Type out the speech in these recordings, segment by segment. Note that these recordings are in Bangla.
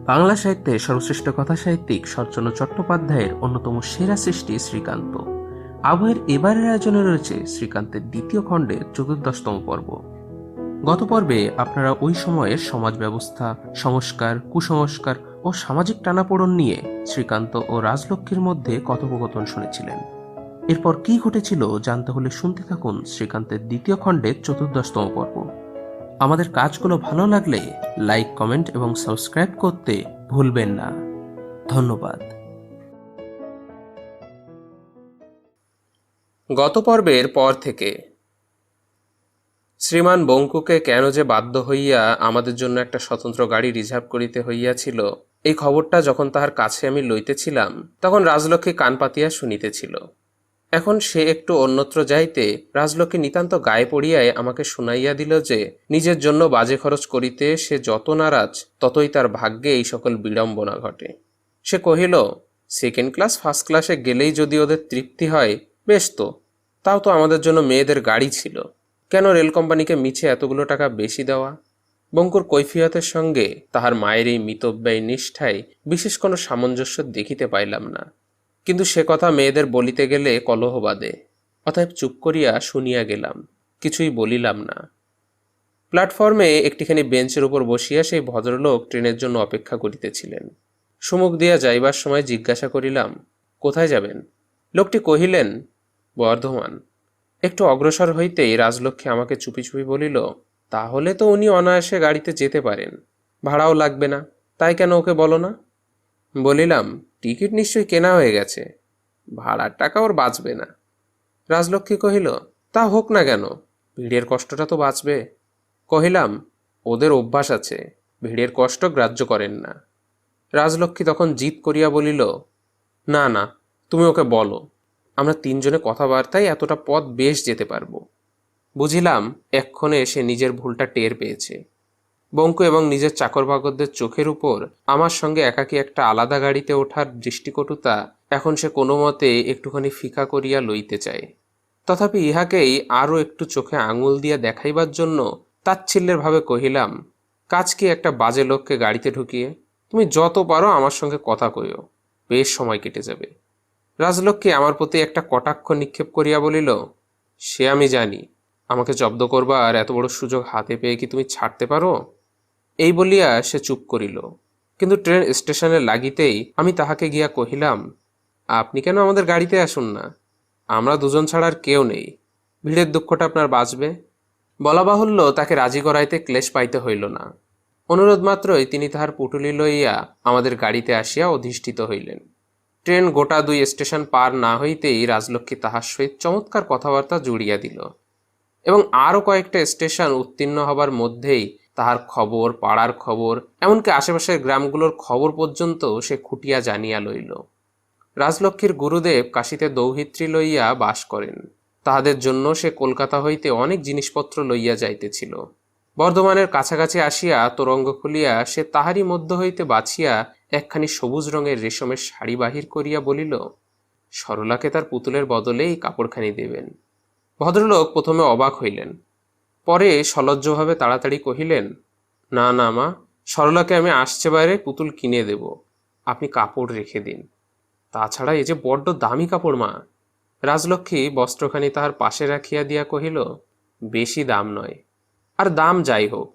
বাংলা সাহিত্যের সর্বশ্রেষ্ঠ কথাসাহিত্যিক শরৎচন্দ্র চট্টোপাধ্যায়ের অন্যতম সেরা সৃষ্টি শ্রীকান্ত। আবহের এবারের আয়োজনে রয়েছে শ্রীকান্তের দ্বিতীয় খণ্ডের 14তম পর্ব। গত পর্বে আপনারা ওই সময়ের সমাজ ব্যবস্থা, সংস্কার, কুসংস্কার ও সামাজিক টানাপোড়েন নিয়ে শ্রীকান্ত ও রাজলক্ষ্মীর মধ্যে কথোপকথন শুনেছিলেন। এরপর কি ঘটেছিল জানতে হলে শুনতে থাকুন শ্রীকান্তের দ্বিতীয় খণ্ডের 14তম পর্ব। আমাদের কাজগুলো ভালো লাগলে লাইক, কমেন্ট এবং সাবস্ক্রাইব করতে ভুলবেন না। ধন্যবাদ। গত পর্বের পর থেকে শ্রীমান বঙ্কুকে কেন যে বাধ্য হইয়া আমাদের জন্য একটা স্বতন্ত্র গাড়ি রিজার্ভ করিতে হইয়াছিল, এই খবরটা যখন তাহার কাছে আমি লইতেছিলাম তখন রাজলক্ষ্মী কান পাতিয়া শুনিতেছিল। এখন সে একটু অন্যত্র যাইতে রাজলক্ষ্মী নিতান্ত গায়ে পড়িয়ায় আমাকে শুনাইয়া দিল যে নিজের জন্য বাজে খরচ করিতে সে যত নারাজ ততই তার ভাগ্যে এই সকল বিড়ম্বনা ঘটে। সে কহিল, সেকেন্ড ক্লাস ফার্স্ট ক্লাসে গেলেই যদি ওদের তৃপ্তি হয় বেশ, তো তাও তো আমাদের জন্য মেয়েদের গাড়ি ছিল, কেন রেল কোম্পানিকে মিছে এতগুলো টাকা বেশি দেওয়া? বঙ্কুর কৈফিয়তের সঙ্গে তাহার মায়ের এই মিতব্যয়ী নিষ্ঠায় বিশেষ কোনো সামঞ্জস্য দেখিতে পাইলাম না, কিন্তু সে কথা মেয়েদের বলিতে গেলে কলহ বাধে। অতএব চুপ করিয়া শুনিয়া গেলাম, কিছুই বলিলাম না। প্ল্যাটফর্মে একটিখানি বেঞ্চের উপর বসিয়া সেই ভদ্রলোক ট্রেনের জন্য অপেক্ষা করিতেছিলেন। সুমুখ দিয়া যাইবার সময় জিজ্ঞাসা করিলাম, কোথায় যাবেন? লোকটি কহিলেন, বর্ধমান। একটু অগ্রসর হইতেই রাজলক্ষ্মী আমাকে চুপি চুপি বলিল, তাহলে তো উনি অনায়াসে গাড়িতে যেতে পারেন, ভাড়াও লাগবে না, তাই কেন ওকে বলো না? বলিলাম, টিকিট নিশ্চয়ই কেনা হয়ে গেছে, ভাড়ার টাকা ওর বাঁচবে না। রাজলক্ষ্মী কহিল, তা হোক না কেন, ভিড়ের কষ্টটা তো বাঁচবে। কহিলাম, ওদের অভ্যাস আছে, ভিড়ের কষ্ট গ্রাহ্য করেন না। রাজলক্ষ্মী তখন জিদ করিয়া বলিল, না না, তুমি ওকে বলো, আমরা তিনজনে কথাবার্তায় এতটা পথ বেশ যেতে পারবো। বুঝিলাম এক্ষণে সে নিজের ভুলটা টের পেয়েছে। বঙ্কু এবং নিজের চাকর-বাকরদের চোখের উপর আমার সঙ্গে একাকী একটা আলাদা গাড়িতে ওঠার দৃষ্টিকটুতা এখন সে কোনো মতে একটুখানি ফিকা করিয়া লইতে চায়। তথাপি ইহাকেই আরও একটু চোখে আঙুল দিয়া দেখাইবার জন্য তাচ্ছিল্যের ভাবে কহিলাম, কাজ কি একটা বাজে লোককে গাড়িতে ঢুকিয়ে? তুমি যত পারো আমার সঙ্গে কথা কইও, বেশ সময় কেটে যাবে। রাজলক্ষ্মী আমার প্রতি একটা কটাক্ষ নিক্ষেপ করিয়া বলিল, সে আমি জানি, আমাকে জব্দ করবার এত বড় সুযোগ হাতে পেয়ে কি তুমি ছাড়তে পারো? এই বলিয়া সে চুপ করিল। কিন্তু ট্রেন স্টেশনে লাগিতেই আমি তাহাকে গিয়া কহিলাম, আপনি কেন আমাদের গাড়িতে আসুন না? আমরা দুজন ছাড়া আর কেউ নেই, ভিড়ের দুঃখটা আপনার বাঁচবে। বলা বাহুল্য, তাকে রাজি করাইতে ক্লেশ পাইতে হইল না। অনুরোধ মাত্রই তিনি তাহার পুটুলি লইয়া আমাদের গাড়িতে আসিয়া অধিষ্ঠিত হইলেন। ট্রেন গোটা 2 স্টেশন পার না হইতেই রাজলক্ষ্মী তাহার সহিত চমৎকার কথাবার্তা জুড়িয়া দিল, এবং আরও কয়েকটা স্টেশন উত্তীর্ণ হবার মধ্যেই তাহার খবর, পাড়ার খবর, এমনকি আশেপাশের গ্রামগুলোর খবর পর্যন্ত সে খুঁটিয়া জানিয়া লইল। রাজলক্ষ্মীর গুরুদেব কাশীতে দৌহিত্রী লইয়া বাস করেন, তাহাদের জন্য সে কলকাতা হইতে অনেক জিনিসপত্র লইয়া যাইতেছিল। বর্ধমানের কাছাকাছি আসিয়া তোরঙ্গ খুলিয়া সে তাহারই মধ্য হইতে বাছিয়া একখানি সবুজ রঙের রেশমের শাড়ি বাহির করিয়া বলিল, সরলাকে তার পুতুলের বদলে এই কাপড়খানি দেবেন। ভদ্রলোক প্রথমে অবাক হইলেন, পরে সলজ্জভাবে তাড়াতাড়ি কহিলেন, না না মা, সরলাকে আমি আসছে বাইরে পুতুল কিনে দেব, আপনি কাপড় রেখে দিন। তাছাড়া এ যে বড্ড দামি কাপড় মা। রাজলক্ষ্মী বস্ত্রখানি তাহার পাশে রাখিয়া দিয়া কহিল, বেশি দাম নয়, আর দাম যাই হোক,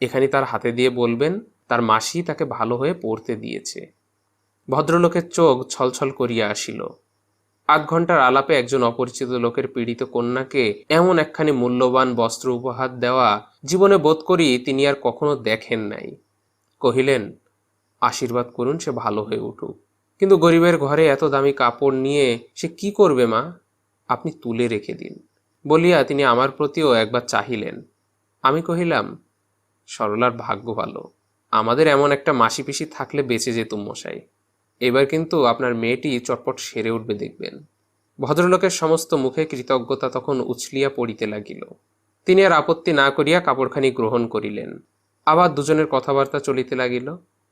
এখানি তার হাতে দিয়ে বলবেন তার মাসি তাকে ভালো হয়ে পরতে দিয়েছে। ভদ্রলোকের চোখ ছলছল করিয়া আসিল। 8 ঘন্টার আলাপে একজন অপরিচিত লোকের পীড়িত কন্যাকে এমন একখানি মূল্যবান বস্ত্র উপহার দেওয়া জীবনে বোধ করি তিনি আর কখনো দেখেন নাই। কহিলেন, আশীর্বাদ করুন সে ভালো হয়ে উঠুক, কিন্তু গরিবের ঘরে এত দামি কাপড় নিয়ে সে কি করবে মা? আপনি তুলে রেখে দিন। বলিয়া তিনি আমার প্রতিও একবার চাহিলেন। আমি কহিলাম, সরলার ভাগ্য ভালো, আমাদের এমন একটা মাসি পিসি থাকলে বেঁচে যেতুম মশাই। এবার কিন্তু আপনার মেয়েটি চটপট সেরে উঠবে দেখবেন। ভদ্রলোকের সমস্ত মুখে কৃতজ্ঞতা তখন উছলিয়া পড়িতে লাগিল। তিনি আর আপত্তি না করিয়া কাপড়খানি গ্রহণ করিলেন। আবার দুজনের কথাবার্তা চলিতে লাগিল,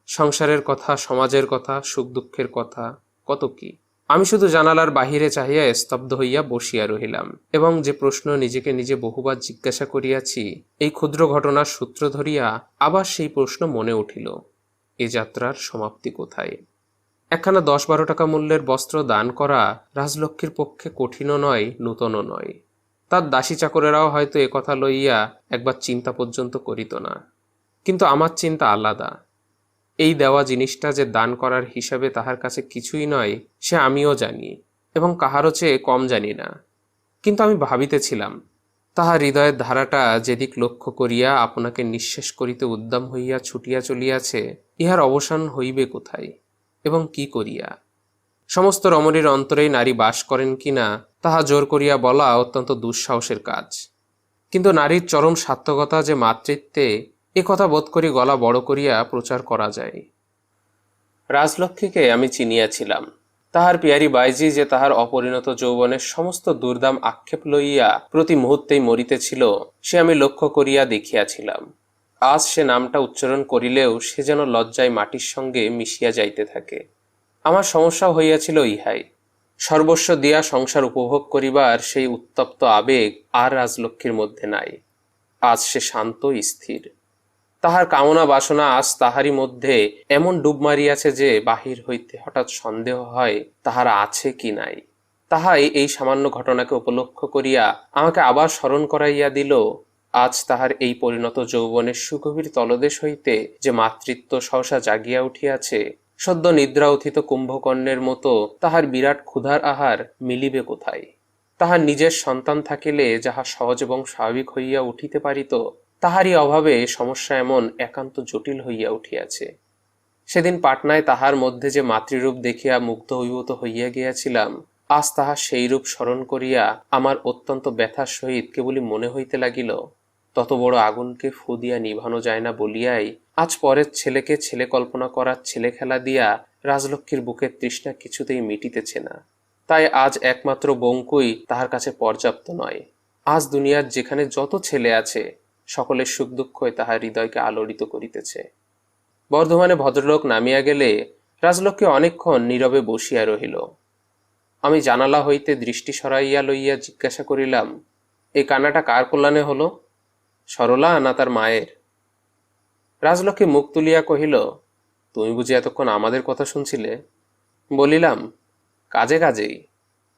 সংসারের কথা, সমাজের কথা, সুখ দুঃখের কথা, কত কি। আমি শুধু জানালার বাহিরে চাহিয়া স্তব্ধ হইয়া বসিয়া রহিলাম, এবং যে প্রশ্ন নিজেকে নিজে বহুবার জিজ্ঞাসা করিয়াছি, এই ক্ষুদ্র ঘটনার সূত্র ধরিয়া আবার সেই প্রশ্ন মনে উঠিল। এ যাত্রার সমাপ্তি কোথায়? একখানা 10-12 টাকা মূল্যের বস্ত্র দান করা রাজলক্ষ্মীর পক্ষে কঠিনও নয়, নূতনও নয়। তার দাসী চাকরেরাও হয়তো এ কথা লইয়া একবার চিন্তা পর্যন্ত করিত না। কিন্তু আমার চিন্তা আলাদা। এই দেওয়া জিনিসটা যে দান করার হিসাবে তাহার কাছে কিছুই নয়, সে আমিও জানি, এবং কাহারও চেয়ে কম জানি না। কিন্তু আমি ভাবিতেছিলাম, তাহার হৃদয়ের ধারাটা যেদিক লক্ষ্য করিয়া আপনাকে নিঃশেষ করিতে উদ্যম হইয়া ছুটিয়া চলিয়াছে, ইহার অবসান হইবে কোথায় এবং কি করিয়া? সমস্ত রমণীর অন্তরেই নারী বাস করেন কিনা তাহা জোর করিয়া বলা অত্যন্ত দুঃসাহসের কাজ। কিন্তু নারীর চরম সার্থকতা যে মাতৃত্বে, এ কথা বোধ করি গলা বড় করিয়া প্রচার করা যায়। রাজলক্ষ্মীকে আমি চিনিয়াছিলাম। তাহার পিয়ারি বাইজি যে তাহার অপরিণত যৌবনের সমস্ত দুর্দাম আক্ষেপ লইয়া প্রতি মুহূর্তেই মরিতেছিল, সে আমি লক্ষ্য করিয়া দেখিয়াছিলাম। আজ সে নামটা উচ্চারণ করিলেও সে যেন লজ্জায় মাটির সঙ্গে মিশিয়া যাইতে থাকে। আমার সমস্যা হইয়াছিল ইহাই, সর্বস্ব দিয়া সংসার উপভোগ করিবার সেই উত্তপ্ত আবেগ আর রাজলক্ষ্মীর মধ্যে নাই। আজ সে শান্ত স্থির। তাহার কামনা বাসনা আজ তাহারই মধ্যে এমন ডুব মারিয়াছে যে বাহির হইতে হঠাৎ সন্দেহ হয় তাহারা আছে কি নাই। তাহাই এই সামান্য ঘটনাকে উপলক্ষ করিয়া আমাকে আবার স্মরণ করাইয়া দিল, আজ তাহার এই পরিণত যৌবনের সুগভীর তলদেশ হইতে যে মাতৃত্ব সহসা জাগিয়া উঠিয়াছে, সদ্য নিদ্রা উত্থিত কুম্ভকর্ণের মতো তাহার বিরাট ক্ষুধার আহার মিলিবে কোথায়? তাহার নিজের সন্তান থাকিলে যাহা সহজ এবং স্বাভাবিক হইয়া উঠিতে পারিত, তাহারই অভাবে সমস্যা এমন একান্ত জটিল হইয়া উঠিয়াছে। সেদিন পাটনায় তাহার মধ্যে যে মাতৃরূপ দেখিয়া মুগ্ধ অভিভূত হইয়া গিয়াছিলাম, আজ তাহার সেই রূপ স্মরণ করিয়া আমার অত্যন্ত ব্যথার সহিত কেবলই মনে হইতে লাগিল, তত বড় আগুনকে ফু দিয়া নিভানো যায় না বলিয়াই আজ পরের ছেলেকে ছেলে কল্পনা করার ছেলে খেলা দিয়া রাজলক্ষ্মীর বুকের তৃষ্ণা কিছুতেই মিটিতেছে না। তাই আজ একমাত্র বঙ্কুই তাহার কাছে পর্যাপ্ত নয়। আজ দুনিয়ার যেখানে যত ছেলে আছে, সকলের সুখ দুঃখই তাহার হৃদয়কে আলোড়িত করিতেছে। বর্ধমানে ভদ্রলোক নামিয়া গেলে রাজলক্ষ্মী অনেকক্ষণ নীরবে বসিয়া রহিল। আমি জানালা হইতে দৃষ্টি সরাইয়া লইয়া জিজ্ঞাসা করিলাম, এই কান্নাটা কার কল্যাণে হলো? সরলা না তার মায়ের? রাজলক্ষ্মী মুখ তুলিয়া কহিল, তুমি বুঝি এতক্ষণ আমাদের কথা শুনছিলে? বলিলাম, কাজে কাজেই।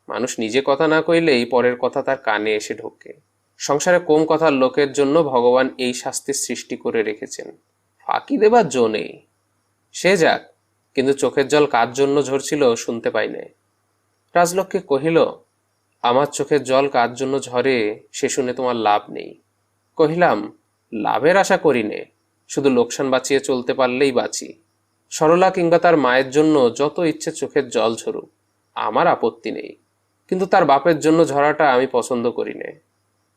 মানুষ নিজে কথা না কইলেই পরের কথা তার কানে এসে ঢোকে। সংসারে কম কথার লোকের জন্য ভগবান এই শাস্তির সৃষ্টি করে রেখেছেন, ফাঁকি দেবার জো নেই। সে যাক, কিন্তু চোখের জল কার জন্য ঝরছিল শুনতে পাই নাই। রাজলক্ষ্মী কহিল, আমার চোখের জল কার জন্য ঝরে সে শুনে তোমার লাভ নেই। কহিলাম, লাভের আশা করি নে, শুধু লোকসান বাঁচিয়ে চলতে পারলেই বাঁচি। সরলা কিংবা তার মায়ের জন্য যত ইচ্ছে চোখের জল ঝরুক, আমার আপত্তি নেই, কিন্তু তার বাপের জন্য ঝরাটা আমি পছন্দ করি নে।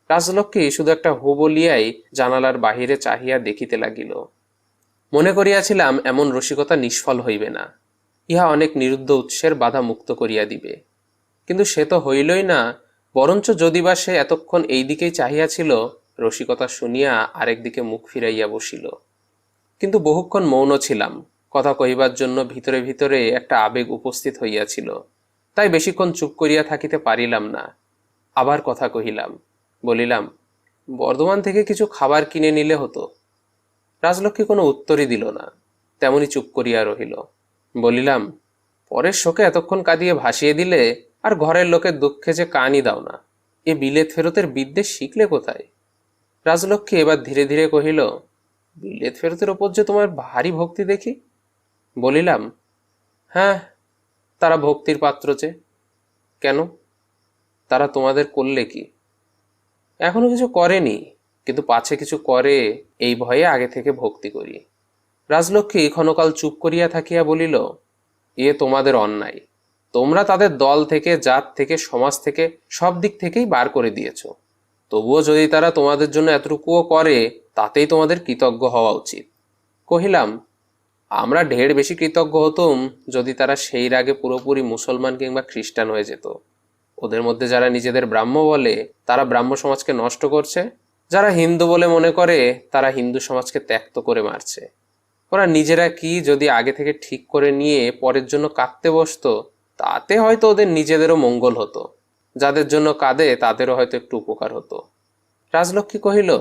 রাজলক্ষ্মী শুধু একটা হু বলিয়াই জানালার বাহিরে চাহিয়া দেখিতে লাগিল। মনে করিয়াছিলাম এমন রসিকতা নিষ্ফল হইবে না, ইহা অনেক নিরুদ্ধ উৎসের বাধা মুক্ত করিয়া দিবে। কিন্তু সে তো হইলই না, বরঞ্চ যদি বা সে এতক্ষণ এই দিকেই চাহিয়াছিল, রসিকতা শুনিয়া আরেক দিকে মুখ ফিরাইয়া বসিল। কিন্তু বহুক্ষণ মৌন ছিলাম, কথা কহিবার জন্য ভিতরে ভিতরে একটা আবেগ উপস্থিত হইয়াছিল, তাই বেশিক্ষণ চুপ করিয়া থাকিতে পারিলাম না। আবার কথা কহিলাম, বলিলাম, বর্ধমান থেকে কিছু খাবার কিনে নিলে হতো। রাজলক্ষ্মী কোনো উত্তরই দিল না, তেমনি চুপ করিয়া রহিল। বলিলাম, পরের শোকে এতক্ষণ কাঁদিয়ে ভাসিয়ে দিলে আর ঘরের লোকের দুঃখে যে কানই দাও না, এ বিলেত ফেরতের বিদ্যে শিখলে কোথায়? রাজলক্ষ্মী এবার ধীরে ধীরে কহিল, বিলেত ফেরতের ওপর যে তোমার ভারী ভক্তি দেখি। বলিলাম, হ্যাঁ, তারা ভক্তির পাত্র যে। কেন? তারা তোমাদের করলে কি? এখনো কিছু করেনি, কিন্তু পাছে কিছু করে এই ভয়ে আগে থেকে ভক্তি করি। রাজলক্ষ্মী ক্ষণকাল চুপ করিয়া থাকিয়া বলিল, এ তোমাদের অন্যায়। তোমরা তাদের দল থেকে, জাত থেকে, সমাজ থেকে, সব দিক থেকেই বার করে দিয়েছ। তবুও যদি তারা তোমাদের জন্য এতটুকুও করে, তাতেই তোমাদের কৃতজ্ঞ হওয়া উচিত। কহিলাম, আমরা ঢের বেশি কৃতজ্ঞ হতুম যদি তারা সেই রাগে পুরোপুরি মুসলমান কিংবা খ্রিস্টান হয়ে যেত। ওদের মধ্যে যারা নিজেদের ব্রাহ্ম বলে, তারা ব্রাহ্ম সমাজকে নষ্ট করছে। যারা হিন্দু বলে মনে করে, তারা হিন্দু সমাজকে ত্যক্ত করে মারছে। ওরা নিজেরা কি যদি আগে থেকে ঠিক করে নিয়ে পরের জন্য কাঁদতে বসতো, তাতে হয়তো ওদের নিজেদেরও মঙ্গল হতো। যাদের জন্য কাঁদে তাদেরও হয়তো একটু উপকার হতো। রাজলক্ষ্মী কহিল,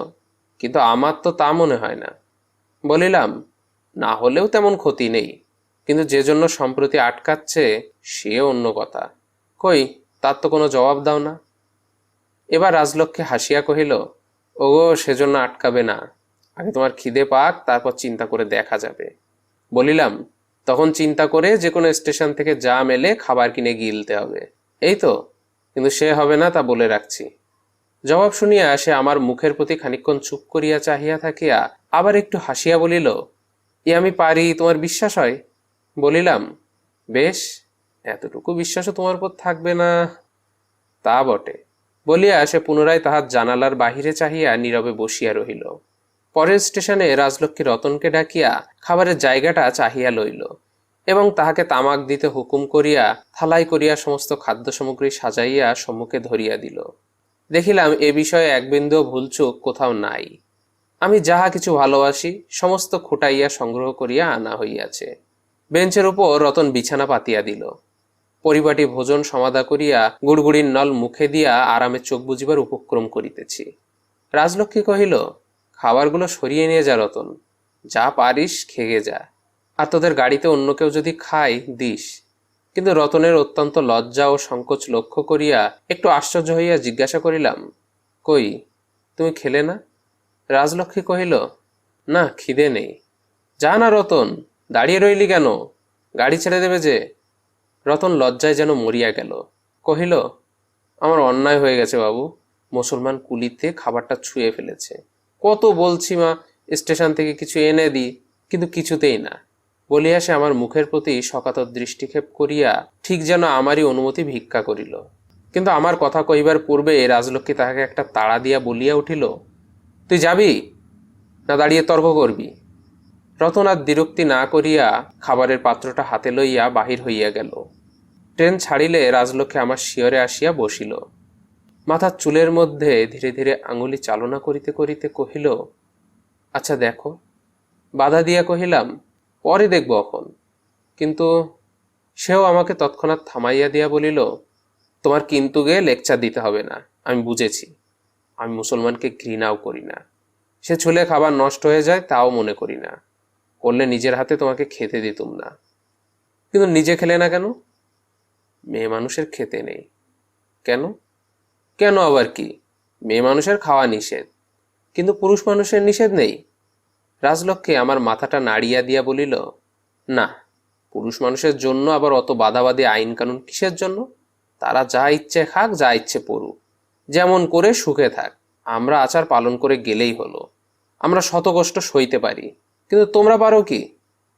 কিন্তু আমার তো তা মনে হয় না। বলিলাম, না হলেও তেমন ক্ষতি নেই, কিন্তু যে জন্য সম্প্রতি আটকাচ্ছে সে অন্য কথা। কই, তার তো কোনো জবাব দাও না। এবার রাজলক্ষ্মী হাসিয়া কহিল, ওগো, সেজন্য আটকাবে না। আগে তোমার খিদে পাক, তারপর চিন্তা করে দেখা যাবে। বলিলাম, তখন চিন্তা করে যে কোনো স্টেশন থেকে যা মেলে খাবার কিনে গিলতে হবে, এই তো। কিন্তু সে হবে না, তা বলে রাখছি। জবাব শুনিয়া সে আমার মুখের প্রতি খানিকক্ষণ চুপ করিয়া চাহিয়া থাকিয়া আবার একটু হাসিয়া বলিল, এ আমি পারি, তোমার বিশ্বাস হয়? বলিলাম, বেশ, এতটুকু বিশ্বাসও তোমার উপর থাকবে না? তা বটে, বলিয়া সে পুনরায় তাহার জানালার বাহিরে চাহিয়া নীরবে বসিয়া রহিল। পরের স্টেশনে রাজলক্ষ্মী রতনকে ডাকিয়া খাবারের জায়গাটা চাহিয়া লইল এবং তাহাকে তামাক দিতে হুকুম করিয়া থালাই করিয়া সমস্ত খাদ্য সামগ্রী সাজাইয়া সম্মুখে ধরিয়া দিল। দেখিলাম এ বিষয়ে এক বিন্দুও ভুলচুক কোথাও নাই। আমি যাহা কিছু ভালোবাসি সমস্ত খুঁটাইয়া সংগ্রহ করিয়া আনা হইয়াছে। বেঞ্চের উপর রতন বিছানা পাতিয়া দিল। পরিপাটি ভোজন সমাধা করিয়া গুড়গুড়ির নল মুখে দিয়া আরামে চোখ বুজিবার উপক্রম করিতেছি। রাজলক্ষ্মী কহিল, খাবারগুলো সরিয়ে নিয়ে যা রতন, যা পারিস খেয়ে যা, আর তোদের গাড়িতে অন্য কেউ যদি খায় দিস। কিন্তু রতনের অত্যন্ত লজ্জা ও সংকোচ লক্ষ্য করিয়া একটু আশ্চর্য হইয়া জিজ্ঞাসা করিলাম, কই, তুমি খেলে না? রাজলক্ষ্মী কহিল, না, খিদে নেই। যা না রতন, দাঁড়িয়ে রইলি কেন? গাড়ি ছেড়ে দেবে যে। রতন লজ্জায় যেন মরিয়া গেল। কহিল, আমার অন্যায় হয়ে গেছে বাবু, মুসলমান কুলিতে খাবারটা ছুঁয়ে ফেলেছে। কত বলছি মা, স্টেশন থেকে কিছু এনে দিই, কিন্তু কিছুতেই না। বলিয়া সে আমার মুখের প্রতি সকাতর দৃষ্টিক্ষেপ করিয়া ঠিক যেন আমারই অনুমতি ভিক্ষা করিল। কিন্তু আমার কথা কহিবার পূর্বে রাজলক্ষ্মী তাহাকে একটা তাড়া দিয়া বলিয়া উঠিল, তুই যাবি না দাঁড়িয়ে তর্ক করবি? রতন আর দ্বিরুক্তি না করিয়া খাবারের পাত্রটা হাতে লইয়া বাহির হইয়া গেল। ট্রেন ছাড়িলে রাজলক্ষ্মী আমার শিয়রে আসিয়া বসিল। মাথার চুলের মধ্যে ধীরে ধীরে আঙুলি চালনা করিতে করিতে কহিল, আচ্ছা দেখো। বাধা দিয়া কহিলাম, পরে দেখব এখন। কিন্তু সেও আমাকে তৎক্ষণাৎ থামাইয়া দিয়া বলিল, তোমার কিন্তু গে লেকচার দিতে হবে না, আমি বুঝেছি। আমি মুসলমানকে ঘৃণাও করি না। সে ছুলে খাবার নষ্ট হয়ে যায় তাও মনে করি না। করলে নিজের হাতে তোমাকে খেতে দিতুম না। কিন্তু নিজে খেলে না কেন? মেয়ে মানুষের খেতে নেই। কেন? কেন আবার কি? মেয়ে মানুষের খাওয়া নিষেধ, কিন্তু পুরুষ মানুষের নিষেধ নেই। রাজলক্ষ্মী আমার মাথাটা নাড়িয়া দিয়া বলিল, না, পুরুষ মানুষের জন্য আবার অত বাধাবাধি আইন কানুন কিসের জন্য? তারা যা ইচ্ছে খাক, যা ইচ্ছে পড়ুক, যেমন করে সুখে থাক, আমরা আচার পালন করে গেলেই হলো। আমরা শত কষ্ট সইতে পারি, কিন্তু তোমরা পারো কি?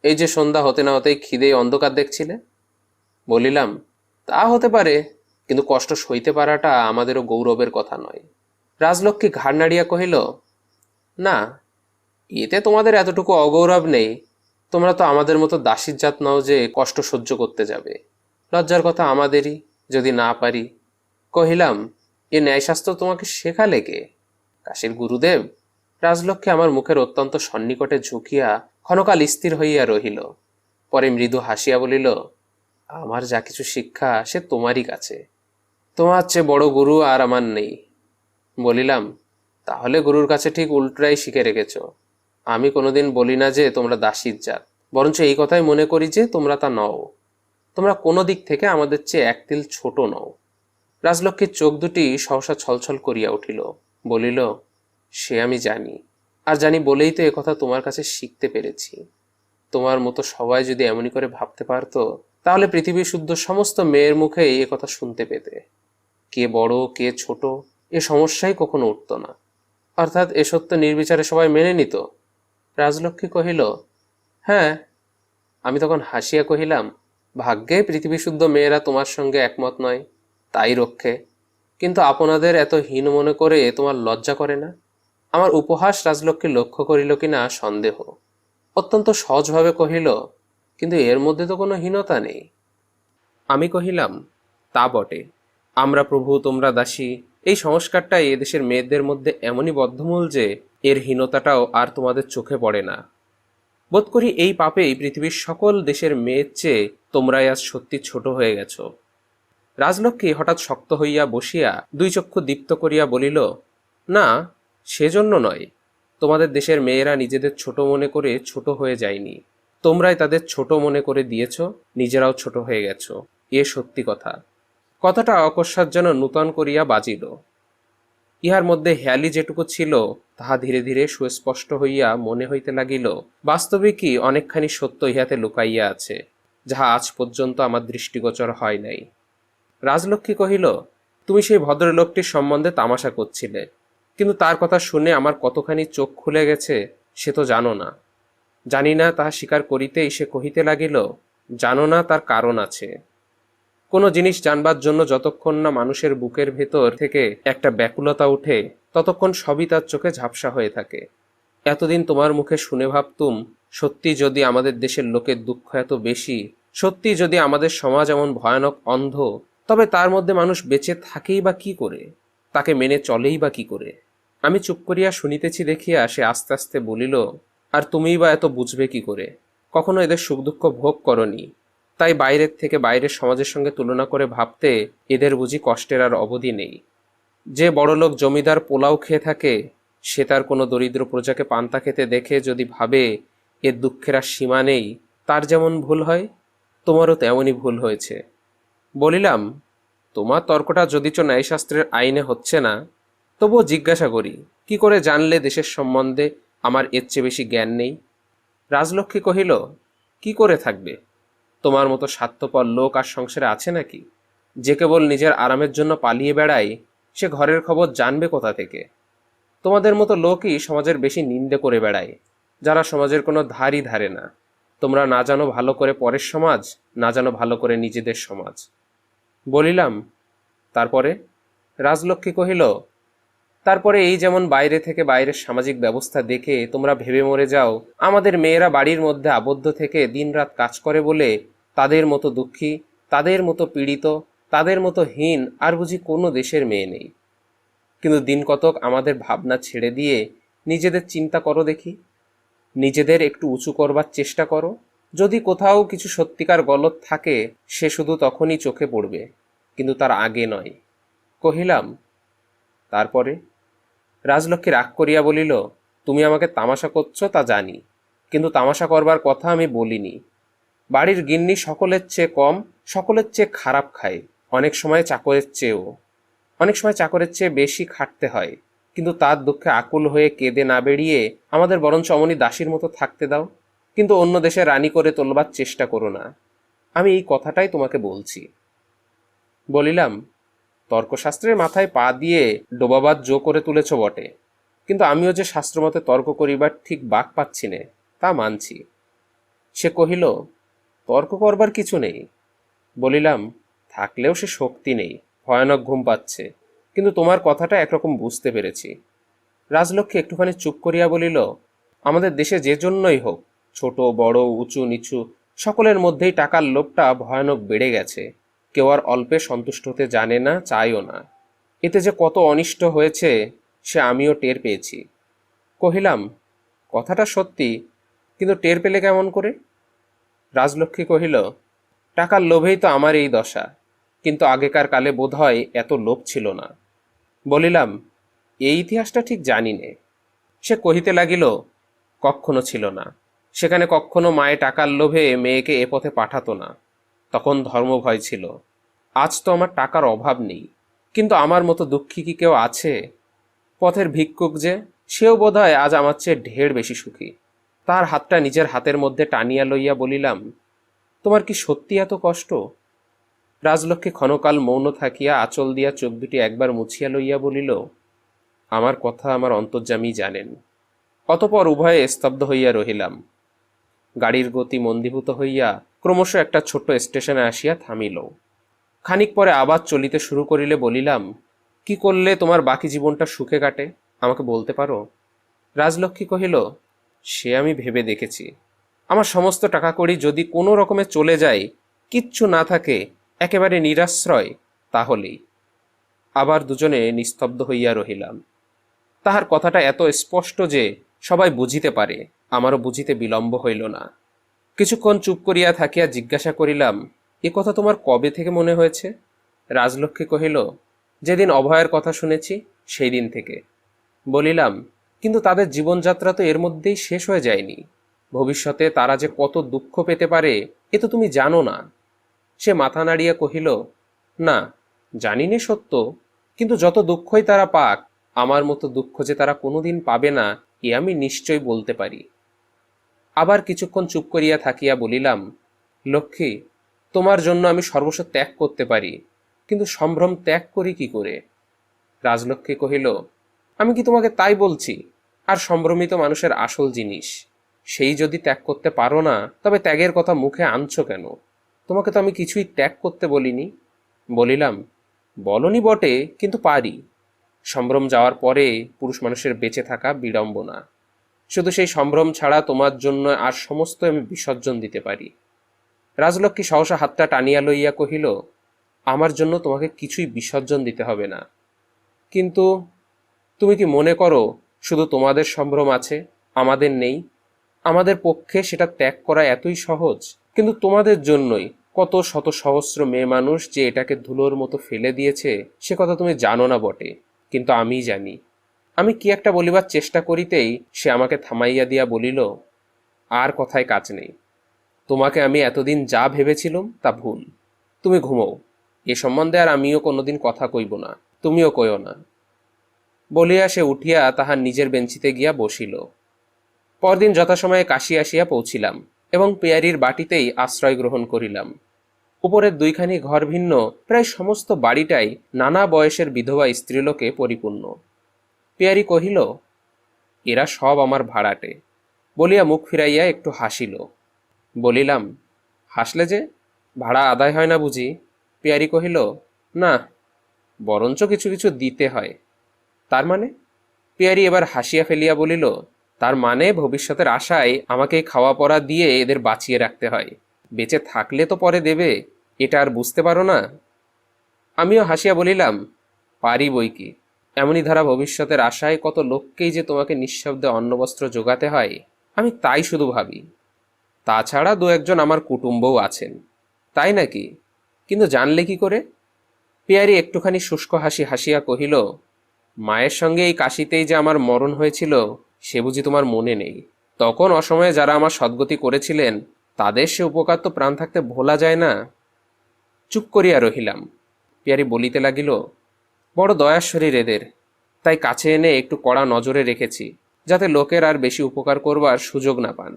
এই যে সন্ধ্যা হতে না হতেই খিদেই অন্ধকার দেখছিলে। বলিলাম, তা হতে পারে, কিন্তু কষ্ট সইতে পারাটা আমাদেরও গৌরবের কথা নয়। রাজলক্ষ্মী ঘাড় নাড়িয়া কহিল, না, এতে তোমাদের এতটুকু অগৌরব নেই। তোমরা তো আমাদের মতো দাসীর জাত নও যে কষ্ট সহ্য করতে যাবে। লজ্জার কথা আমাদেরই, যদি না পারি। কহিলাম, এ ন্যায়শাস্ত্র তোমাকে শেখালে কে? কাশীর গুরুদেব। রাজলক্ষ্মী আমার মুখের অত্যন্ত সন্নিকটে ঝুঁকিয়া ক্ষণকাল স্থির হইয়া রহিল। পরে মৃদু হাসিয়া বলিল, আমার যা কিছু শিক্ষা সে তোমারই কাছে। তোমার চেয়ে বড় গুরু আর আমার নেই। বলিলাম, তাহলে গুরুর কাছে ঠিক উল্টোটাই শিখে রেখেছ। আমি কোনোদিন বলি না যে তোমরা দাসীর জাত, বরঞ্চ এই কথাই মনে করি যে তোমরা তা নও। তোমরা কোনো দিক থেকে আমাদের চেয়ে এক তিল ছোট নও। রাজলক্ষ্মীর চোখ দুটি সহসা ছলছল করিয়া উঠিল। বলিল, সে আমি জানি, আর জানি বলেই তো একথা তোমার কাছে শিখতে পেরেছি। তোমার মতো সবাই যদি এমনই করে ভাবতে পারতো, তাহলে পৃথিবী শুদ্ধ সমস্ত মেয়ের মুখেই একথা শুনতে পেতে। কে বড় কে ছোট এ সমস্যাই কখনো উঠত না, অর্থাৎ এ সত্য নির্বিচারে সবাই মেনে নিত। রাজলক্ষ্মী কহিল, হ্যাঁ। আমি তখন হাসিয়া কহিলাম, ভাগ্যে পৃথিবী শুদ্ধ মেয়েরা তোমার সঙ্গে একমত নয়, তাই রক্ষে। কিন্তু আপনাদের এত হীন মনে করে তোমার লজ্জা করে না? আমার উপহাস রাজলক্ষ্মী লক্ষ্য করিল কিনা সন্দেহ। অত্যন্ত সহজভাবে কহিল, কিন্তু এর মধ্যে তো কোনো হীনতা নেই। আমি কহিলাম, তা বটে, আমরা প্রভু তোমরা দাসী, এই সংস্কারটাই এদেশের মেয়েদের মধ্যে এমনই বদ্ধমূল যে এর হীনতাটাও আর তোমাদের চোখে পড়ে না। বোধ করি এই পাপেই পৃথিবীর সকল দেশের মেয়ের চেয়ে তোমরাই আজ সত্যি ছোট হয়ে গেছ। রাজলক্ষ্মী হঠাৎ শক্ত হইয়া বসিয়া দুই চক্ষু দীপ্ত করিয়া বলিল, না, সেজন্য নয়। তোমাদের দেশের মেয়েরা নিজেদের ছোট মনে করে ছোট হয়ে যায়নি, তোমরাই তাদের ছোট মনে করে দিয়েছ, নিজেরাও ছোট হয়ে গেছো। এ সত্যি কথা। কথাটা অকস্মাৎ যেন নূতন করিয়া বাজিল। ইহার মধ্যে হেয়ালি যেটুকু ছিল তাহা ধীরে ধীরে সুস্পষ্ট হইয়া মনে হইতে লাগিল বাস্তবিকই অনেকখানি সত্য ইহাতে লুকাইয়া আছে, যাহা আজ পর্যন্ত আমার দৃষ্টিগোচর হয় নাই। রাজলক্ষ্মী কহিল, তুমি সেই ভদ্রলোকটির সম্বন্ধে তামাশা করছিলে, কিন্তু তার কথা শুনে আমার কতখানি চোখ খুলে গেছে সে তো জানো না। জানি না তাহা স্বীকার করিতেই সে কহিতে লাগিল, জানো না তার কারণ আছে। কোনো জিনিস জানবার জন্য যতক্ষণ না মানুষের বুকের ভেতর থেকে একটা ব্যাকুলতা উঠে, ততক্ষণ সবই তার চোখে ঝাপসা হয়ে থাকে। এতদিন তোমার মুখে শুনে ভাবতুম, সত্যি যদি আমাদের দেশের লোকের দুঃখ এত বেশি, সত্যি যদি আমাদের সমাজ এমন ভয়ানক অন্ধ, তবে তার মধ্যে মানুষ বেঁচে থাকেই বা কি করে, তাকে মেনে চলেই বা কি করে। আমি চুপ করিয়া শুনিতেছি দেখিয়া সে আস্তে আস্তে বলিল, আর তুমিই বা এত বুঝবে কি করে? কখনো এদের সুখ দুঃখ ভোগ করনি, তাই বাইরের থেকে বাইরের সমাজের সঙ্গে তুলনা করে ভাবতে এদের বুঝি কষ্টের আর অবধি নেই। যে বড়লোক জমিদার পোলাও খেয়ে থাকে, সে তার কোনো দরিদ্র প্রজাকে পান্তা খেতে দেখে যদি ভাবে এর দুঃখের আর সীমা নেই, তার যেমন ভুল হয় তোমারও তেমনই ভুল হয়েছে। বলিলাম, তোমার তর্কটা যদিচ ন্যায়শাস্ত্রের আইনে হচ্ছে না, তবুও জিজ্ঞাসা করি, কি করে জানলে দেশের সম্বন্ধে আমার এর চেয়ে বেশি জ্ঞান নেই? রাজলক্ষ্মী কহিল, কি করে থাকবে? তোমার মতো স্বার্থপর লোক আর সংসারে আছে নাকি? যে কেবল নিজের আরামের জন্য পালিয়ে বেড়ায়, সে ঘরের খবর জানবে কোথা থেকে? তোমাদের মতো লোকই সমাজের বেশি নিন্দে করে বেড়ায়, যারা সমাজের কোনো ধারই ধারে না। তোমরা না জানো ভালো করে পরের সমাজ, না জানো ভালো করে নিজেদের সমাজ। বলিলাম, তারপরে? রাজলক্ষ্মী কহিল, তারপরে এই যেমন বাইরে থেকে বাইরের সামাজিক ব্যবস্থা দেখে তোমরা ভেবে মরে যাও আমাদের মেয়েরা বাড়ির মধ্যে আবদ্ধ থেকে দিনরাত কাজ করে বলে তাদের মতো দুঃখী, তাদের মতো পীড়িত, তাদের মতো হীন আর বুঝি কোনো দেশের মেয়ে নেই। কিন্তু দিন কতক আমাদের ভাবনা ছেড়ে দিয়ে নিজেদের চিন্তা করো দেখি, নিজেদের একটু উঁচু করবার চেষ্টা করো। যদি কোথাও কিছু সত্যিকার গলদ থাকে, সে শুধু তখনই চোখে পড়বে, কিন্তু তার আগে নয়। কহিলাম, তারপরে? রাজলক্ষ্মী রাগ করিয়া বলিল, তুমি আমাকে তামাশা করছো তা জানি, কিন্তু তামাশা করবার কথা আমি বলিনি। বাড়ির গিন্নি সকলের চেয়ে কম, সকলের চেয়ে খারাপ খায়, অনেক সময় চাকরের চেয়েও, অনেক সময় চাকরের চেয়ে বেশি খাটতে হয়, কিন্তু তার দুঃখে আকুল হয়ে কেঁদে না বেরিয়ে আমাদের বরঞ্চ অমনি দাসীর মতো থাকতে দাও, কিন্তু অন্য দেশে রানী করে তোলবার চেষ্টা করো না। আমি এই কথাটাই তোমাকে বলছি। বলিলাম, তর্কশাস্ত্রের মাথায় পা দিয়ে ডোবাবাদ জো করে তুলেছ বটে, কিন্তু আমিও যে শাস্ত্রমতে তর্ক করিবার ঠিক বাক পাচ্ছি নে, তা মানছি। সে কহিল, তর্ক করবার কিছু নেই। বলিলাম, থাকলেও সে শক্তি নেই, ভয়ানক ঘুম পাচ্ছে, কিন্তু তোমার কথাটা একরকম বুঝতে পেরেছি। রাজলক্ষ্মী একটুখানি চুপ করিয়া বলিল, আমাদের দেশে যে জন্যই হোক, ছোট বড় উঁচু নিচু সকলের মধ্যেই টাকার লোভটা ভয়ানক বেড়ে গেছে। কেউ আর অল্পে সন্তুষ্ট হতে জানে না, চায়ও না। এতে যে কত অনিষ্ট হয়েছে সে আমিও টের পেয়েছি। কহিলাম, কথাটা সত্যি, কিন্তু টের পেলে কেমন করে? রাজলক্ষ্মী কহিল, টাকার লোভেই তো আমার এই দশা, কিন্তু আগেকার কালে বোধহয় এত লোভ ছিল না। বলিলাম, এই ইতিহাসটা ঠিক জানি নে। সে কহিতে লাগিল, কক্ষনো ছিল না, সেখানে কক্ষনো মায়ে টাকার লোভে মেয়েকে এ পথে পাঠাতো না, তখন ধর্মভয় ছিল। আজ তো আমার টাকার অভাব নেই, কিন্তু আমার মতো দুঃখী কি কেউ আছে? পথের ভিক্ষুক যে, সেও বোধহয় আজ আমার চেয়ে ঢের বেশি সুখী। তার হাতটা নিজের হাতের মধ্যে টানিয়া লইয়া বলিলাম, তোমার কি সত্যি এত কষ্ট? রাজলক্ষ্মী ক্ষণকাল মৌন থাকিয়া আঁচল দিয়া চোখ দুটি একবার মুছিয়া লইয়া বলিল, আমার কথা আমার অন্তর্যামী জানেন। অতপর উভয়ে স্তব্ধ হইয়া রহিলাম। গাড়ির গতি মন্দীভূত হইয়া ক্রমশ একটা ছোট্ট স্টেশনে আসিয়া থামিল। খানিক পরে আবার চলিতে শুরু করিলে বলিলাম, কি করলে তোমার বাকি জীবনটা সুখে কাটে, আমাকে বলতে পারো? রাজলক্ষ্মী কহিল, সে আমি ভেবে দেখেছি। আমার সমস্ত টাকা কড়ি যদি কোনো রকমে চলে যায়, কিচ্ছু না থাকে, একেবারে নিরাশ্রয়, তাহলেই। আবার দুজনে নিস্তব্ধ হইয়া রহিলাম। তাহার কথাটা এত স্পষ্ট যে সবাই বুঝিতে পারে, আমারও বুঝিতে বিলম্ব হইল না। কিছুক্ষণ চুপ করিয়া থাকিয়া জিজ্ঞাসা করিলাম, এ কথা তোমার কবে থেকে মনে হয়েছে? রাজলক্ষ্মী কহিল, যেদিন অভয়ের কথা শুনেছি সেই দিন থেকে। বলিলাম, কিন্তু তাদের জীবনযাত্রা তো এর মধ্যেই শেষ হয়ে যায়নি। ভবিষ্যতে তারা যে কত দুঃখ পেতে পারে এ তো তুমি জানো না। সে মাথা নাড়িয়া কহিল, না, জানি নে সত্য, কিন্তু যত দুঃখই তারা পাক, আমার মতো দুঃখ যে তারা কোনোদিন পাবে না এ আমি নিশ্চয় বলতে পারি। আবার কিছুক্ষণ চুপ করিয়া থাকিয়া বলিলাম, লক্ষ্মী, তোমার জন্য আমি সর্বস্ব ত্যাগ করতে পারি, কিন্তু সম্ভ্রম ত্যাগ করি কি করে? রাজলক্ষ্মী কহিল, আমি কি তোমাকে তাই বলছি? আর সম্ভ্রমিত মানুষের আসল জিনিস, সেই যদি ত্যাগ করতে পারো না তবে ত্যাগের কথা মুখে আনছো কেন? তোমাকে তো আমি কিছুই ত্যাগ করতে বলিনি। বলিলাম, বলনি বটে, কিন্তু পারি। সম্ভ্রম যাওয়ার পরে পুরুষ মানুষের বেঁচে থাকা বিড়ম্বনা। শুধু সেই সম্ভ্রম ছাড়া তোমার জন্য আর সমস্ত আমি বিসর্জন দিতে পারি। রাজলক্ষ্মী সহসা হাতটা টানিয়া লইয়া কহিল, আমার জন্য তোমাকে কিছুই বিসর্জন দিতে হবে না। কিন্তু তুমি কি মনে করো শুধু তোমাদের সম্ভ্রম আছে, আমাদের নেই? আমাদের পক্ষে সেটা ত্যাগ করা এতই সহজ, কিন্তু তোমাদের জন্যই কত শত সহস্র মেয়ে মানুষ যে এটাকে ধুলোর মতো ফেলে দিয়েছে সে কথা তুমি জানো না বটে, কিন্তু আমি জানি। আমি কি একটা বলিবার চেষ্টা করিতেই সে আমাকে থামাইয়া দিয়া বলিল, আর কথায় কাজ নেই। তোমাকে আমি এতদিন যা ভেবেছিলাম তা ভুল। তুমি ঘুমোও, এ সম্বন্ধে আর আমিও কোনোদিন কথা কইব না, তুমিও কইও না। বলিয়া সে উঠিয়া তাহার নিজের বেঞ্চিতে গিয়া বসিল। পরদিন যথাসময়ে কাশী আসিয়া পৌঁছিলাম এবং পেয়ারির বাটিতেই আশ্রয় গ্রহণ করিলাম। উপরের দুইখানি ঘর ভিন্ন প্রায় সমস্ত বাড়িটাই নানা বয়সের বিধবা স্ত্রীলোকে পরিপূর্ণ। পেয়ারি কহিল, এরা সব আমার ভাড়াটে, বলিয়া মুখ ফিরাইয়া একটু হাসিল। বলিলাম, হাসলে যে, ভাড়া আদায় হয় না বুঝি? পেয়ারি কহিল, না, বরঞ্চ কিছু কিছু দিতে হয়। তার মানে? পেয়ারি এবার হাসিয়া ফেলিয়া বলিল, তার মানে ভবিষ্যতের আশায় আমাকে খাওয়া পড়া দিয়ে এদের বাঁচিয়ে রাখতে হয়, বেঁচে থাকলে তো পরে দেবে, এটা আর বুঝতে পারো না? আমিও হাসিয়া বলিলাম, পারি বই কি, এমনই ধারা ভবিষ্যতের আশায় কত লোককেই যে তোমাকে নিঃশব্দে অন্নবস্ত্র যোগাতে হয়, আমি তাই শুধু ভাবি। তাছাড়া দু একজন আমার কুটুম্বও আছেন। তাই নাকি? কিন্তু জানলে কি করে? পেয়ারি একটুখানি শুষ্ক হাসি হাসিয়া কহিল, মায়ের সঙ্গে এই কাশিতেই যে আমার মরণ হয়েছিল সে বুঝি তোমার মনে নেই? তখন অসময়ে যারা আমার সদ্গতি করেছিলেন তাদের সে উপকার তো প্রাণ থাকতে ভোলা যায় না। চুপ করিয়া রহিলাম। পেয়ারি বলিতে লাগিল, বড় দয়ার শরীর এদের, তাই কাছে এনে একটু কড়া নজরে রেখেছি, যাতে লোকের আর বেশি উপকার করবার সুযোগ না পান।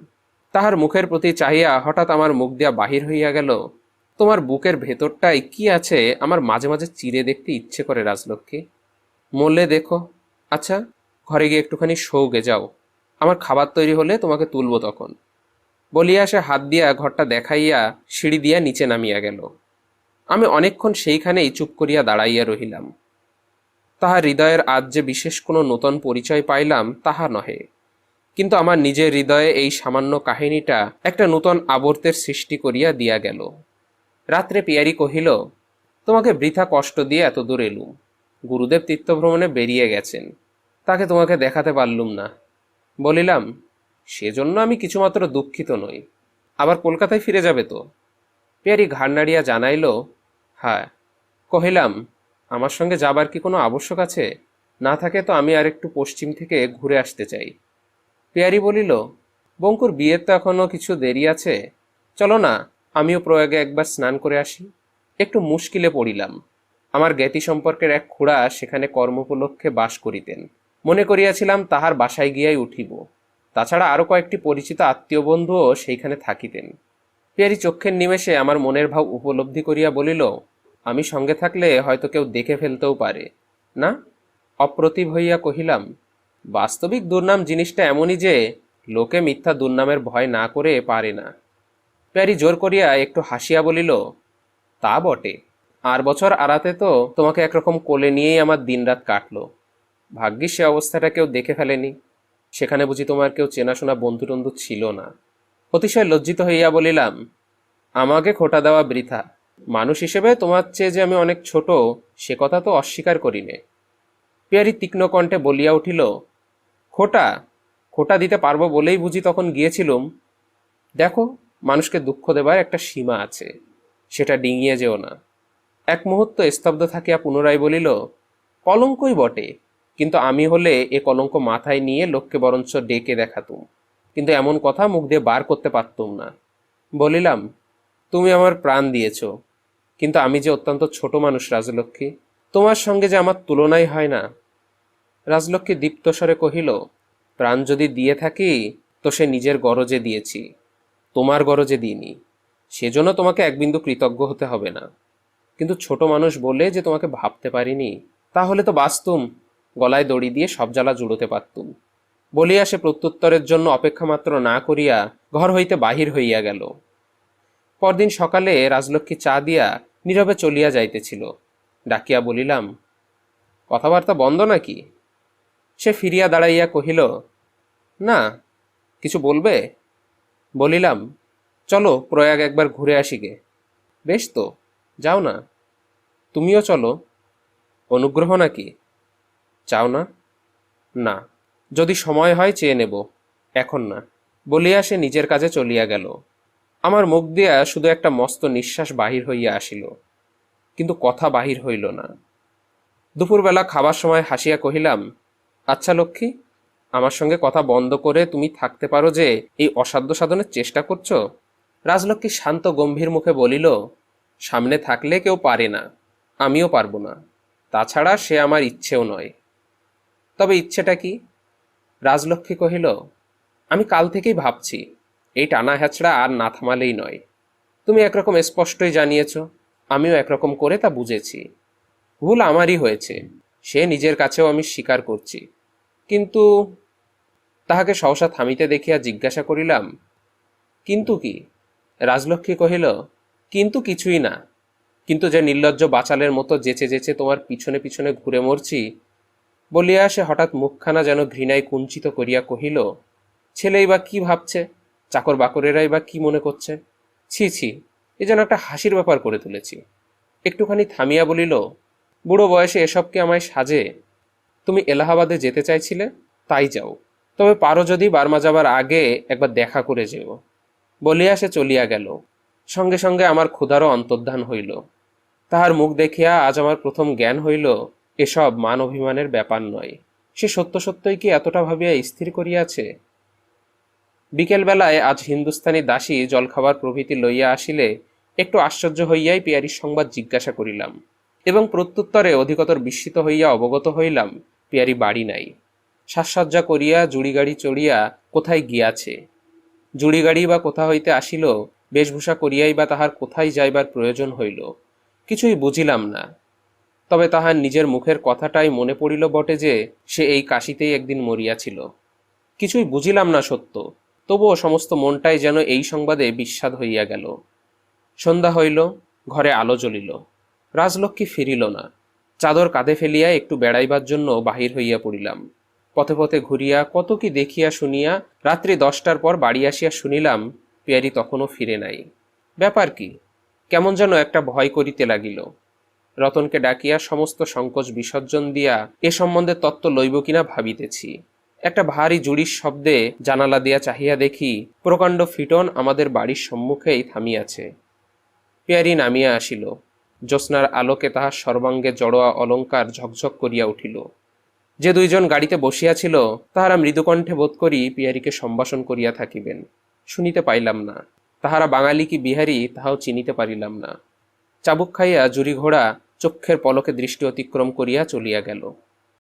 তাহার মুখের প্রতি চাহিয়া হঠাৎ আমার মুখ দিয়া বাহির হইয়া গেল, তোমার বুকের ভেতরটাই কি আছে আমার মাঝে মাঝে চিরে দেখতে ইচ্ছে করে রাজলক্ষ্মী। মরলে দেখো। আচ্ছা, ঘরে গিয়ে একটুখানি শোগে যাও, আমার খাবার তৈরি হলে তোমাকে তুলব তখন। বলিয়া সে হাত দিয়া ঘরটা দেখাইয়া সিঁড়ি দিয়া নিচে নামিয়া গেল। আমি অনেকক্ষণ সেইখানেই চুপ করিয়া দাঁড়াইয়া রহিলাম। তাহার হৃদয়ের আজ যে বিশেষ কোনো নূতন পরিচয় পাইলাম তাহা নহে, কিন্তু আমার নিজের হৃদয়ে এই সামান্য কাহিনীটা একটা নূতন আবর্তের সৃষ্টি করিয়া দিয়া গেল। রাত্রে পিয়ারি কহিল, তোমাকে বৃথা কষ্ট দিয়ে এত দূর এলুম। গুরুদেব তীর্থভ্রমণে বেরিয়ে গেছেন, তাকে তোমাকে দেখাতে পারলুম না। বলিলাম, সেজন্য আমি কিছুমাত্র দুঃখিত নই। আবার কলকাতায় ফিরে যাবে তো? পিয়ারি ঘাড় নাড়িয়া জানাইল, হ্যাঁ। কহিলাম, আমার সঙ্গে যাবার কি কোনো আবশ্যক আছে? না থাকে তো আমি আর একটু পশ্চিম থেকে ঘুরে আসতে চাই। পিয়ারি বলিল, বঙ্কুর বিয়ের তো এখনো কিছু দেরি আছে, চলো না, আমিও প্রয়াগে একবার স্নান করে আসি। একটু মুশকিলে পড়িলাম। আমার জ্ঞাতি সম্পর্কের এক খুড়া সেখানে কর্মোপলক্ষে বাস করিতেন। মনে করিয়াছিলাম তাহার বাসায় গিয়াই উঠিব। তাছাড়া আরও কয়েকটি পরিচিত আত্মীয় বন্ধুও সেইখানে থাকিতেন। পিয়ারি চক্ষের নিমেষে আমার মনের ভাব উপলব্ধি করিয়া বলিল, আমি সঙ্গে থাকলে হয়তো কেউ দেখে ফেলতেও পারে না? অপ্রতিভ হইয়া কহিলাম, বাস্তবিক দুর্নাম জিনিসটা এমনই যে লোকে মিথ্যা দুর্নামের ভয় না করে পারে না। প্যারি জোর করিয়া একটু হাসিয়া বলিল, তা বটে, আর বছর আড়াতে তো তোমাকে একরকম কোলে নিয়েই আমার দিনরাত কাটলো। ভাগ্যিস সে অবস্থাটা কেউ দেখে ফেলেনি। সেখানে বুঝি তোমার কেউ চেনাশোনা বন্ধু টন্ধু ছিল না? অতিশয় লজ্জিত হইয়া বলিলাম, আমাকে খোটা দেওয়া বৃথা। মানুষ হিসেবে তোমার চেয়ে যে আমি অনেক ছোট সে কথা তো অস্বীকার করি নে। পিয়ারি তীক্ষ্ণ কণ্ঠে বলিয়া উঠিল, খোটা খোটা দিতে পারবো বলেই বুঝি তখন গিয়েছিলুম। দেখো, মানুষকে দুঃখ দেবার একটা সীমা আছে, সেটা ডিঙিয়ে যেও না। এক মুহূর্ত স্তব্ধ থাকিয়া পুনরায় বলিল, কলঙ্কই বটে, কিন্তু আমি হলে এ কলঙ্ক মাথায় নিয়ে লোককে বরঞ্চ ডেকে দেখাতুম। কিন্তু এমন কথা মুখ দিয়ে বার করতে পারতুম না। বলিলাম, তুমি আমার প্রাণ দিয়েছ, কিন্তু আমি যে অত্যন্ত ছোট মানুষ রাজলক্ষ্মী, তোমার সঙ্গে যে আমার তুলনাই হয় না। রাজলক্ষ্মী দীপ্তস্বরে কহিল, প্রাণ যদি দিয়ে থাকি তো সে নিজের গরজে দিয়েছি, তোমার গরজে দিইনি। সেজন্য তোমাকে এক বিন্দু কৃতজ্ঞ হতে হবে না। কিন্তু ছোট মানুষ বলে যে তোমাকে ভাবতে পারিনি, তাহলে তো বাঁচতুম, গলায় দড়ি দিয়ে সব জ্বালা জুড়োতে পারতুম। বলিয়া সে প্রত্যুত্তরের জন্য অপেক্ষা মাত্র না করিয়া ঘর হইতে বাহির হইয়া গেল। পরদিন সকালে রাজলক্ষ্মী চা দিয়া নীরবে চলিয়া যাইতেছিল। ডাকিয়া বলিলাম, কথাবার্তা বন্ধ নাকি? সে ফিরিয়া দাঁড়াইয়া কহিল, না। কিছু বলবে? বলিলাম, চলো প্রয়াগ একবার ঘুরে আসি গে। বেশ তো, যাও না। তুমিও চলো। অনুগ্রহ নাকি? চাও না? না, যদি সময় হয় চেয়ে নেব, এখন না। বলিয়া সে নিজের কাজে চলিয়া গেল। আমার মুখ দিয়া শুধু একটা মস্ত নিঃশ্বাস বাহির হইয়া আসিল, কিন্তু কথা বাহির হইল না। দুপুরবেলা খাবার সময় হাসিয়া কহিলাম, আচ্ছা লক্ষ্মী, আমার সঙ্গে কথা বন্ধ করে তুমি থাকতে পারো যে এই অসাধ্য সাধনের চেষ্টা করছো? রাজলক্ষ্মী শান্ত গম্ভীর মুখে বলিল, সামনে থাকলে কেউ পারে না, আমিও পারবো না। তাছাড়া সে আমার ইচ্ছেও নয়। তবে ইচ্ছেটা কি? রাজলক্ষ্মী কহিল, আমি কাল থেকেই ভাবছি, এই টানা হ্যাচড়া আর না থামালেই নয়। তুমি একরকম স্পষ্টই জানিয়েছ, আমিও একরকম করে তা বুঝেছি। ভুল আমারই হয়েছে, সে নিজের কাছেও আমি স্বীকার করছি। কিন্তু তাহাকে সহসা থামিতে দেখিয়া জিজ্ঞাসা করিলাম, কিন্তু কি? রাজলক্ষ্মী কহিল, কিন্তু কিছুই না। কিন্তু যে নির্লজ্জ বাচালের মতো যেচে যেচে তোমার পিছনে পিছনে ঘুরে মরছি। বলিয়া সে হঠাৎ মুখখানা যেন ঘৃণায় কুঞ্চিত করিয়া কহিল, ছেলেই বা কি ভাবছে, চাকর বাকরেরাই বা কি মনে করছে। ছি ছি, এ যেন একটা হাসির ব্যাপার করে তুলেছি। একটুখানি থামিয়া বলিল, বুড়ো বয়সে এসব কি আমায় সাজে? তুমি এলাহাবাদে যেতে চাইছিলে, তাই যাও। তবে পারো যদি বার্মা যাবার আগে একবার দেখা করে যেও। বলিয়া সে চলিয়া গেল। সঙ্গে সঙ্গে আমার ক্ষুধারও অন্তর্ধান হইল। তাহার মুখ দেখিয়া আজ আমার প্রথম জ্ঞান হইল, এসব মান অভিমানের ব্যাপার নয়। সে সত্য সত্যই কি এতটা ভাবিয়া স্থির করিয়াছে? বিকেলবেলায় আজ হিন্দুস্তানি দাসী জলখাবার প্রভৃতি লইয়া আসিলে একটু আশ্চর্য হইয়াই পিয়ারির সংবাদ জিজ্ঞাসা করিলাম, এবং প্রত্যুত্তরে অধিকতর বিস্মিত হইয়া অবগত হইলাম পিয়ারি বাড়ি নাই। সাজসজ্জা করিয়া জুড়ি গাড়ি চড়িয়া কোথায় গিয়াছে। জুড়ি গাড়ি বা কোথা হইতে আসিল, বেশভূষা করিয়াই বা তাহার কোথায় যাইবার প্রয়োজন হইল, কিছুই বুঝিলাম না। তবে তাহার নিজের মুখের কথাটাই মনে পড়িল বটে যে সে এই কাশিতেই একদিন মরিয়াছিল। কিছুই বুঝিলাম না সত্য, তবুও সমস্ত মনটাই যেন এই সংবাদে বিস্বাদ হইয়া গেল। সন্ধ্যা হইল, ঘরে আলো জ্বলিল। রাজলক্ষ্মী ফিরিল না। চাদর কাঁধে ফেলিয়া একটু বেড়াইবার জন্য বাহির হইয়া পড়িলাম। পথে পথে ঘুরিয়া কত কি দেখিয়া শুনিয়া রাত্রি 10টার পর বাড়ি আসিয়া শুনিলাম পিয়ারি তখনও ফিরে নাই। ব্যাপার কি? কেমন যেন একটা ভয় করিতে লাগিল। রতনকে ডাকিয়া সমস্ত সংকোচ বিসর্জন দিয়া এ সম্বন্ধে তত্ত্ব লইব কিনা ভাবিতেছি। একটা ভারী জুড়ির শব্দে জানালা দিয়া চাহিয়া দেখি প্রকাণ্ড ফিটন আমাদের বাড়ির সম্মুখেই থামিয়াছে। পিয়ারি নামিয়া আসিল। জ্যোৎস্নার আলোকে তাহার সর্বাঙ্গে জড়োয়া অলঙ্কার ঝকঝক করিয়া উঠিল। যে দুইজন গাড়িতে বসিয়াছিল তাহারা মৃদুকণ্ঠে বোধ করি পিয়ারিকে সম্ভাষণ করিয়া থাকিবেন। শুনিতে পাইলাম না। তাহারা বাঙালি কি বিহারী তাহাও চিনিতে পারিলাম না। চাবুক খাইয়া জুড়ি ঘোড়া চক্ষের পলকে দৃষ্টি অতিক্রম করিয়া চলিয়া গেল।